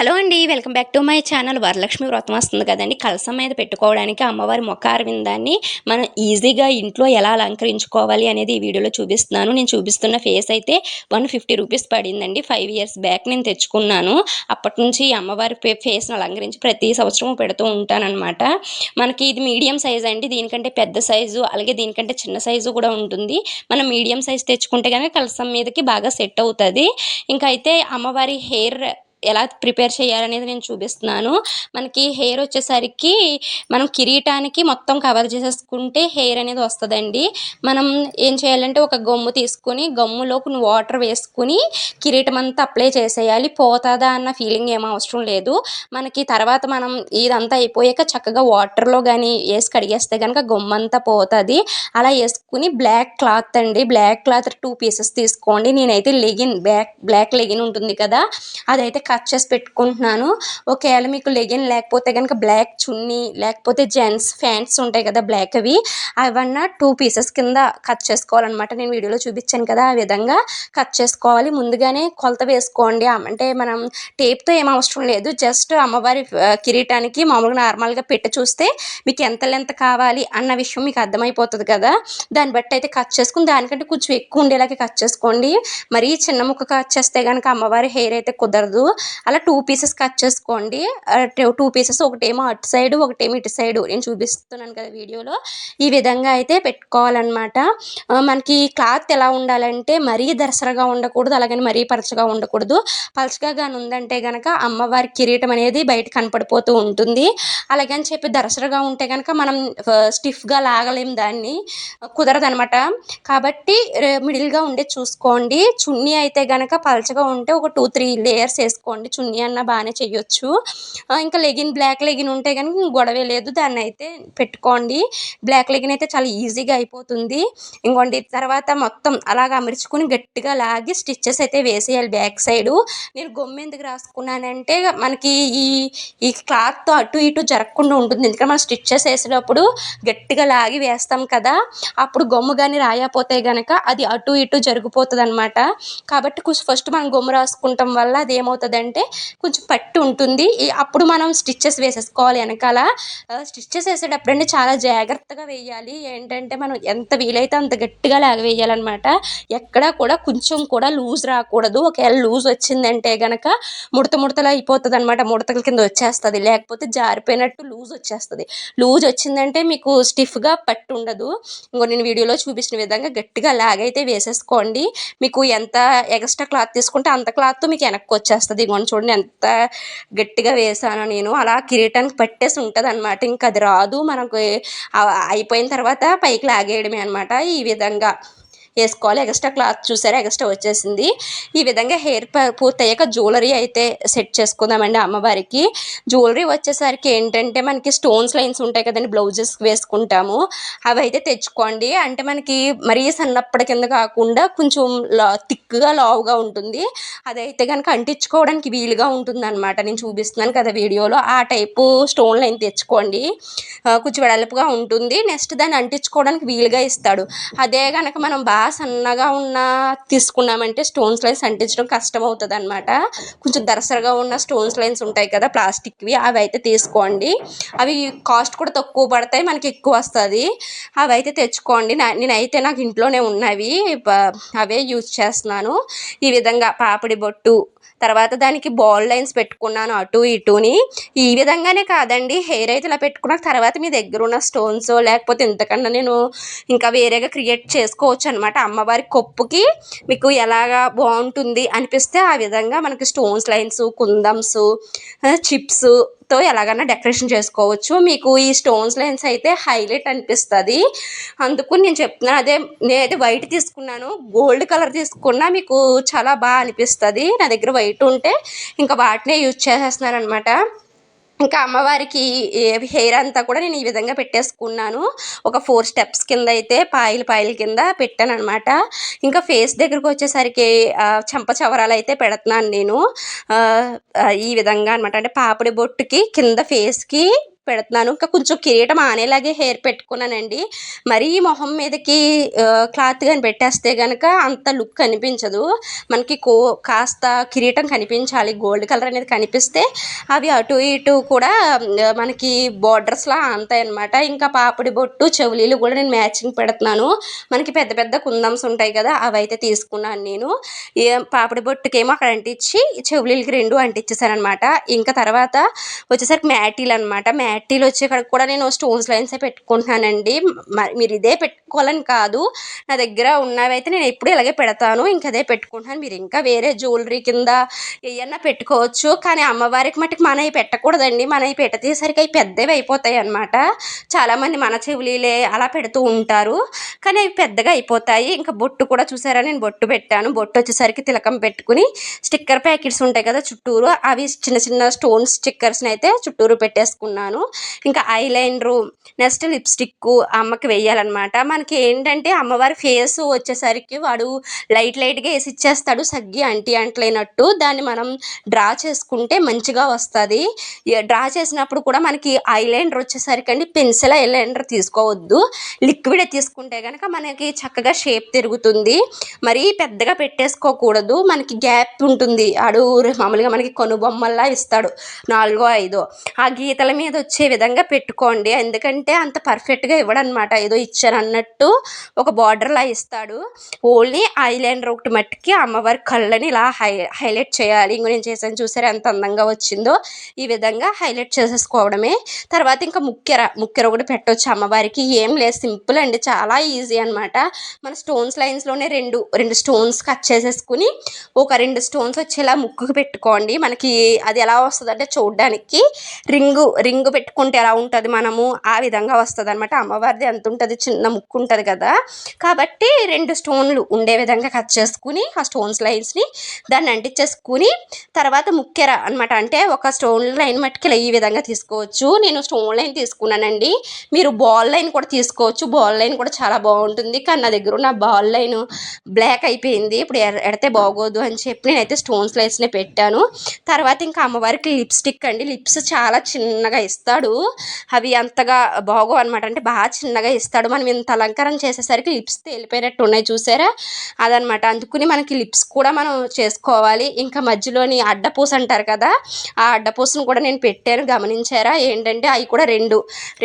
Hello అండి. Welcome back to my channel. Varalakshmi వ్రతం వస్తుంది కదండీ! కలశం మీద పెట్టుకోవడానికి అమ్మవారి ముఖ అరవిందాన్ని మనం ఈజీగా ఇంట్లో ఎలా అలంకరించుకోవాలి అనేది ఈ వీడియోలో చూపిస్తున్నాను. నేను చూపిస్తున్న ఫేస్ అయితే ₹150 పడిందండి. 5 ఇయర్స్ బ్యాక్ నేను తెచ్చుకున్నాను. అప్పటినుంచి ఈ అమ్మవారి ఫేస్‌ని అలంకరించి ప్రతి సంవత్సరం పెడుతూ ఉంటాననమాట. మనకి ఇది మీడియం సైజ్ అండి. దీనికంటే పెద్ద సైజు, అలాగే దీనికంటే చిన్న సైజు కూడా ఉంటుంది. మనం మీడియం సైజ్ తెచ్చుకుంటే గనక కలశం మీదకి బాగా సెట్ అవుతది. ఇంకా అయితే అమ్మవారి హెయిర్ ఎలా ప్రిపేర్ చేయాలనేది నేను చూపిస్తున్నాను. మనకి హెయిర్ వచ్చేసరికి మనం కిరీటానికి మొత్తం కవర్ చేసేసుకుంటే హెయిర్ అనేది వస్తదండి. మనం ఏం చేయాలంటే ఒక గమ్ము తీసుకొని గమ్ములో కొన్ని వాటర్ వేసుకొని కిరీటం అంతా అప్లై చేసేయాలి. పోతాదా అన్న ఫీలింగ్ ఏం అవసరం లేదు. మనకి తర్వాత మనం ఇదంతా అయిపోయాక చక్కగా వాటర్‌లో గాని ఏసి కడిగేస్తే గనక గమ్మంతా పోతది. అలా ఏసుకొని బ్లాక్ క్లాత్ అండి. బ్లాక్ క్లాత్ 2 పీసెస్ తీసుకోండి. నేనైతే బ్లాక్ లెగిన్ ఉంటుంది కదా! అదైతే కట్ చేసి పెట్టుకుంటున్నాను. ఒకవేళ మీకు లెగిన్ లేకపోతే గనక బ్లాక్ చున్నీ, లేకపోతే జెంట్స్ ఫ్యాంట్స్ ఉంటాయి కదా బ్లాక్‌వి, అవన్నా 2 పీసెస్ కింద కట్ చేసుకోవాలనమాట. నేను వీడియోలో చూపించాను కదా! ఆ విధంగా కట్ చేసుకోవాలి. ముందుగానే కొలత వేసుకోండి. అంటే మనం టేప్‌తో ఏం అవసరం లేదు. జస్ట్ అమ్మవారి కిరీటానికి మామూలుగా నార్మల్‌గా పెట్టి చూస్తే మీకు ఎంత లెంత్ కావాలి అన్న విషయం మీకు అర్థమైపోతది కదా! దాన్ని బట్టి అయితే కట్ చేసుకొని దానికంటే కొంచెం ఎక్కువ ఉండేలాగే కట్ చేసుకోండి. మరీ చిన్న ముక్క కట్ చేస్తే గనక అమ్మవారి హెయిర్ అయితే కుదరదు. అలా 2 పీసెస్ కట్ చేసుకోండి. 2 పీసెస్ ఒకటేమో అటు సైడు, ఒకటేమో ఇటు సైడు. నేను చూపిస్తున్నాను కదా వీడియోలో. ఈ విధంగా అయితే పెట్టుకోవాలనమాట. మనకి క్లాత్ ఎలా ఉండాలంటే మరీ దరసరగా ఉండకూడదు, అలాగని మరీ పలచగా ఉండకూడదు. పలచగా గాని ఉందంటే గనక అమ్మవారి కిరీటం అనేది బయట కనపడిపోతూ ఉంటుంది. అలాగని చెప్పి దరసరగా ఉంటే గనక మనం స్టిఫ్‌గా లాగలేం దాన్ని. కుదరదనమాట. కాబట్టి మిడిల్‌గా ఉండేది చూసుకోండి. చున్నీ అయితే గనక పలచగా ఉంటే ఒక 2, 3 లేయర్స్ ఏసుకోండి. చున్నీ అన్నా బానే చెయ్యొచ్చు. ఇంకా బ్లాక్ లెగిన్ ఉంటే గనక గొడవే లేదు. దాన్నయితే పెట్టుకోండి. బ్లాక్ లెగిన్ అయితే చాలా ఈజీగా అయిపోతుంది. ఇంకోండి తర్వాత మొత్తం అలాగ అమర్చుకొని గట్టిగా లాగి స్టిచెస్ అయితే వేసేయాలి బ్యాక్ సైడు. నేను గమ్మెందుకు రాసుకున్నానంటే మనకి ఈ ఈ క్లాత్‌తో అటు ఇటు జరగకుండా ఉంటుంది. ఎందుకంటే మనం స్టిచెస్ ఏసేటప్పుడు గట్టిగా లాగి వేస్తాం కదా! అప్పుడు గమ్ము గాని రాయకపోతే గనక అది అటు ఇటు జరిగిపోతదనమాట. కాబట్టి ఫస్ట్ మనం గమ్ము రాసుకుంటాం వల్ల అదేమవుతదంటే కొంచెం పట్టి ఉంటుంది. అప్పుడు మనం స్టిచెస్ వేసేసుకోవాలి ఎనకాల. స్టిచెస్ ఏసేటప్పుడండి చాలా జాగ్రత్తగా వేయాలి. ఏంటంటే మనం ఎంత వీలైతే అంత గట్టిగా లాగవేయాలనమాట. ఎక్కడా కూడా కొంచెం కూడా లూజ్ రాకూడదు. ఒకవేళ లూజ్ వచ్చిందంటే గనక ముడతలు అయిపోతదనమాట. ముడతల కింద వచ్చేస్తది. లేకపోతే జారిపోయినట్టు లూజ్ వచ్చేస్తది. లూజ్ వచ్చిందంటే మీకు స్టిఫ్‌గా పట్టి ఉండదు. నేను వీడియోలో చూపించిన విధంగా గట్టిగా లాగైతే వేసేసుకోండి. మీకు ఎంత ఎక్స్‌ట్రా క్లాత్ తీసుకుంటే అంత క్లాత్ మీకు వెనక్కొచ్చేస్తది. ఇగోండి చూడండి ఎంత గట్టిగా వేసానో నేను. అలా కిరీటానికి పట్టేసి ఉంటదనమాట. ఇంక అది రాదు. మనకి అయిపోయిన తర్వాత పైకి లాగేయడమే అనమాట. ఈ విధంగా ఏసుకోవాలి. ఎక్స్‌ట్రా క్లాత్ చూసారా ఎక్స్‌ట్రా వచ్చేసింది. ఈ విధంగా హెయిర్ పూర్తయ్యాక జ్యువెలరీ అయితే సెట్ చేసుకుందామండి అమ్మవారికి. జ్యువెలరీ వచ్చేసరికి ఏంటంటే మనకి స్టోన్స్ లైన్స్ ఉంటాయి కదండీ బ్లౌజెస్‌కి వేసుకుంటాము. అవైతే తెచ్చుకోండి. అంటే మనకి మరీ సన్నప్పటి కింద కాకుండా కొంచెం థిక్‌గా లావుగా ఉంటుంది. అదైతే గనక అంటించుకోవడానికి వీలుగా ఉంటుందనమాట. నేను చూపిస్తున్నాను కదా వీడియోలో. ఆ టైపు స్టోన్ లైన్ తెచ్చుకోండి. కొంచెం వెడల్పుగా ఉంటుంది. నెక్స్ట్ దాన్ని అంటించుకోవడానికి వీలుగా ఇస్తాడు. అదే గనక మనం సన్నగా ఉన్న తీసుకున్నామంటే స్టోన్స్ లైన్స్ అంటించడం కష్టమవుతదనమాట. కొంచెం దరసరగా ఉన్న స్టోన్స్ లైన్స్ ఉంటాయి కదా ప్లాస్టిక్‌వి అవైతే తీసుకోండి. అవి కాస్ట్ కూడా తక్కువ పడతాయి. మనకి ఎక్కువ వస్తది. అవైతే తెచ్చుకోండి. నాకు ఇంట్లోనే ఉన్నవి. అవే యూజ్ చేస్తున్నాను. ఈ విధంగా పాపిడి బొట్టు, తర్వాత దానికి బాల్ లైన్స్ పెట్టుకున్నాను అటు ఇటుని. ఈ విధంగానే కాదండి హెయిర్ అయితే ఇలా పెట్టుకున్న తర్వాత మీ దగ్గర ఉన్న స్టోన్సో లేకపోతే ఇంతకన్నా నేను ఇంకా వేరేగా క్రియేట్ చేసుకోవచ్చనమాట. అమ్మవారి కొప్పుకి మీకు ఎలాగా బాగుంటుంది అనిపిస్తే ఆ విధంగా మనకి స్టోన్స్ లైన్స్, కుందన్స్, చిప్స్‌తో ఎలాగైనా డెకరేషన్ చేసుకోవచ్చు. మీకు ఈ స్టోన్స్ లైన్స్ అయితే హైలైట్ అనిపిస్తది. అందుకు నేను చెప్తున్నాను. నేనైతే వైట్ తీసుకున్నాను. గోల్డ్ కలర్ తీసుకున్నా మీకు చాలా అనిపిస్తది. నా దగ్గర వైట్ ఉంటే ఇంకా వాటినే యూజ్ చేసేస్తున్నాననమాట. ఇంకా అమ్మవారికి హెయిర్ అంతా కూడా నేను ఈ విధంగా పెట్టేసుకున్నాను. ఒక 4 స్టెప్స్ కింద అయితే పాయల కింద పెట్టాననమాట. ఇంకా ఫేస్ దగ్గరకొచ్చేసరికి చెంపచవరాలైతే పెడుతున్నాను నేను. ఈ విధంగా అనమాట. అంటే పాపిడి బొట్టుకి కింద ఫేస్‌కి పెడుతున్నాను. ఇంకా కొంచెం కిరీటం ఆనేలాగే హెయిర్ పెట్టుకున్నానండి. మరీ మొహం మీదకి క్లాత్ గాని పెట్టేస్తే గనక అంత లుక్ కనిపించదు. మనకి కాస్త కిరీటం కనిపించాలి. గోల్డ్ కలర్ అనేది కనిపిస్తే అవి అటు ఇటు కూడా మనకి బోర్డర్స్‌లా ఆనతాయనమాట. ఇంకా పాపిడి బొట్టు, చెవులీలు కూడా నేను మ్యాచింగ్ పెడుతున్నాను. మనకి పెద్ద పెద్ద కుందన్స్ ఉంటాయి కదా! అవైతే తీసుకున్నాను నేను. పాపిడి బొట్టుకేమో అక్కడ అంటించి, చెవులీలకి 2 అంటించేసాననమాట. ఇంకా తర్వాత వచ్చేసరికి మ్యాటీలనమాట. మ్యాటీలు వచ్చే కాడికి కూడా నేను స్టోన్స్ లైన్సే పెట్టుకుంటున్నానండి. మీరు ఇదే పెట్టుకోవాలని కాదు. నా దగ్గర ఉన్నవైతే నేను ఎప్పుడు ఇలాగే పెడతాను. ఇంక అదే పెట్టుకుంటున్నాను. మీరు ఇంకా వేరే జ్యువెలరీ కింద ఏయన్నా పెట్టుకోవచ్చు. కానీ అమ్మవారికి మట్టుకు మనయి పెట్టకూడదండి. మనయి పెట్టేసరికి అవి పెద్దవి అయిపోతాయి అనమాట. చాలామంది మన చెవులీలే అలా పెడుతూ ఉంటారు. కానీ అవి పెద్దగా అయిపోతాయి. ఇంకా బొట్టు కూడా చూసారా, నేను బొట్టు పెట్టాను. బొట్టు వచ్చేసరికి తిలకం పెట్టుకుని స్టిక్కర్ ప్యాకెట్స్ ఉంటాయి కదా చుట్టూరు, అవి చిన్న చిన్న స్టోన్స్ స్టిక్కర్స్ని అయితే చుట్టూరు పెట్టేసుకున్నాను. ఇంకా ఐలైనరు, నెక్స్ట్ లిప్స్టిక్ అమ్మకి వేయాలన్నమాట. మనకి ఏంటంటే అమ్మవారి ఫేస్ వచ్చేసరికి వాడు లైట్గా వేసి ఇచ్చేస్తాడు, సగ్గి అంటలేనట్టు. దాన్ని మనం డ్రా చేసుకుంటే మంచిగా వస్తుంది. డ్రా చేసినప్పుడు కూడా మనకి ఐలైనర్ వచ్చేసరికి అండి పెన్సిల్ ఐలైనర్ తీసుకోవద్దు, లిక్విడ్ తీసుకుంటే కనుక మనకి చక్కగా షేప్ తిరుగుతుంది. మరీ పెద్దగా పెట్టేసుకోకూడదు. మనకి గ్యాప్ ఉంటుంది. మామూలుగా మనకి కనుబొమ్మల్లా ఇస్తాడు 4 5 ఆ గీతల మీద వచ్చే విధంగా పెట్టుకోండి. ఎందుకంటే అంత పర్ఫెక్ట్గా ఇవ్వడనమాట, ఏదో ఇచ్చారు అన్నట్టు ఒక బార్డర్లా ఇస్తాడు. ఓన్లీ ఐలైనర్ ఒకటి మట్టుకి అమ్మవారి కళ్ళని ఇలా హైలైట్ చేయాలి. ఇంకో నేను చేశాను చూసారా ఎంత అందంగా వచ్చిందో. ఈ విధంగా హైలైట్ చేసేసుకోవడమే. తర్వాత ఇంకా ముక్కెర ఒకటి పెట్టవచ్చు అమ్మవారికి. ఏం లేదు, సింపుల్ అండి, చాలా ఈజీ అనమాట. మన స్టోన్స్ లైన్స్లోనే రెండు స్టోన్స్ కట్ చేసేసుకుని ఒక 2 స్టోన్స్ వచ్చేలా ముక్కుకు పెట్టుకోండి. మనకి అది ఎలా వస్తుంది అంటే చూడడానికి రింగు పెట్టుకుంటే ఎలా ఉంటుంది మనము ఆ విధంగా వస్తుంది అనమాట. అమ్మవారిది ఎంత ఉంటుంది, చిన్న ముక్కు ఉంటుంది కదా, కాబట్టి 2 స్టోన్లు ఉండే విధంగా కట్ చేసుకుని ఆ స్టోన్స్ లైన్స్ని దాన్ని అంటించేసుకుని తర్వాత ముక్కెర అనమాట. అంటే ఒక స్టోన్ లైన్ మట్టుకి ఈ విధంగా తీసుకోవచ్చు. నేను స్టోన్ లైన్ తీసుకున్నానండి. మీరు బాల్ లైన్ కూడా తీసుకోవచ్చు. బాల్ లైన్ కూడా చాలా బాగుంటుంది. కానీ నా దగ్గర ఉన్న బాల్ లైన్ బ్లాక్ అయిపోయింది. ఇప్పుడు ఎడితే బాగోదు అని చెప్పి నేనైతే స్టోన్స్ లైన్స్నే పెట్టాను. తర్వాత ఇంకా అమ్మవారికి లిప్స్టిక్ అండి. లిప్స్ చాలా చిన్నగా ఇస్తాడు, అవి అంతగా బాగో అనమాట. అంటే బాగా చిన్నగా ఇస్తాడు. మనం ఇంత అలంకారం చేసేసరికి లిప్స్ తేలిపోయినట్టు ఉన్నాయి చూసారా, అదనమాట. అందుకుని మనకి లిప్స్ కూడా మనం చేసుకోవాలి. ఇంకా మధ్యలోని అడ్డపూస అంటారు కదా, ఆ అడ్డపూసను కూడా నేను పెట్టాను, గమనించారా? ఏంటంటే అవి కూడా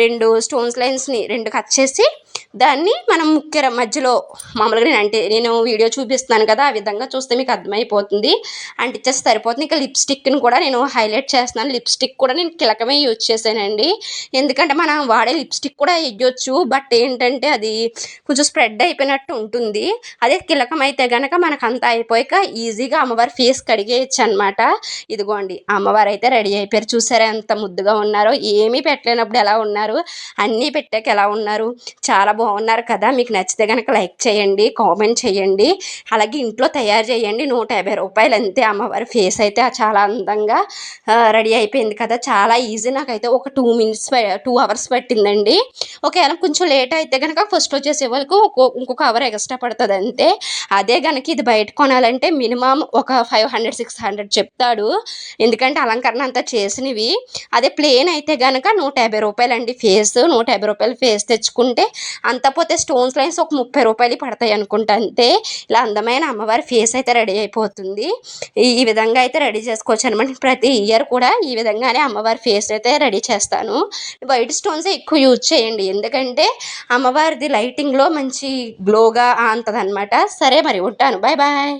రెండు స్టోన్స్ లైన్స్ని 2 కట్ చేసి దాన్ని మనం ముక్కెర మధ్యలో మామూలుగా నేను వీడియో చూపిస్తున్నాను కదా, ఆ విధంగా చూస్తే మీకు అర్థమైపోతుంది. అంటించేసి సరిపోతుంది. ఇంకా లిప్స్టిక్ని కూడా నేను హైలైట్ చేస్తున్నాను. లిప్స్టిక్ కూడా నేను కిలకమే యూజ్ చేశానండి. ఎందుకంటే మనం వాడే లిప్స్టిక్ కూడా వేయొచ్చు, బట్ ఏంటంటే అది కొంచెం స్ప్రెడ్ అయిపోయినట్టు ఉంటుంది. అదే కిలకం అయితే కనుక మనకంతా అయిపోయాక ఈజీగా అమ్మవారి ఫేస్ కడిగేయచ్చు అనమాట. ఇదిగోండి అమ్మవారు అయితే రెడీ అయిపోయారు. చూసారా ఎంత ముద్దుగా ఉన్నారో. ఏమీ పెట్టలేనప్పుడు ఎలా ఉన్నారు, అన్నీ పెట్టాక ఎలా ఉన్నారు, చాలా బాగున్నారు కదా. మీకు నచ్చితే కనుక లైక్ చేయండి, కామెంట్ చేయండి, అలాగే ఇంట్లో తయారు చేయండి. 150 రూపాయలు అంతే. అమ్మవారి ఫేస్ అయితే చాలా అందంగా రెడీ అయిపోయింది కదా, చాలా ఈజీ. నాకైతే ఒక 2 అవర్స్ పట్టిందండి. ఒకవేళ కొంచెం లేట్ అయితే కనుక ఫస్ట్ వచ్చేసే వరకు ఇంకొక అవర్ ఎక్స్ట్రా పడుతుంది అంతే. అదే కనుక ఇది బయట కొనాలంటే మినిమం ఒక 500 600 చెప్తాడు, ఎందుకంటే అలంకరణ అంతా చేసినవి. అదే ప్లేన్ అయితే కనుక 150 రూపాయలండి ఫేస్. 150 రూపాయలు ఫేస్ తెచ్చుకుంటే అంత పోతే స్టోన్స్ లైన్స్ ఒక 30 రూపాయలు పడతాయి అనుకుంటా అంతే. ఇలా అందమైన అమ్మవారి ఫేస్ అయితే రెడీ అయిపోతుంది. ఈ విధంగా అయితే రెడీ చేసుకోవచ్చు అనమాట. ప్రతి ఇయర్ కూడా ఈ విధంగానే అమ్మవారి ఫేస్ అయితే రెడీ చేస్తాను. వైట్ స్టోన్సే ఎక్కువ యూజ్ చేయండి, ఎందుకంటే అమ్మవారిది లైటింగ్లో మంచి గ్లోగా అంతదనమాట. సరే మరి ఉంటాను, బాయ్ బాయ్.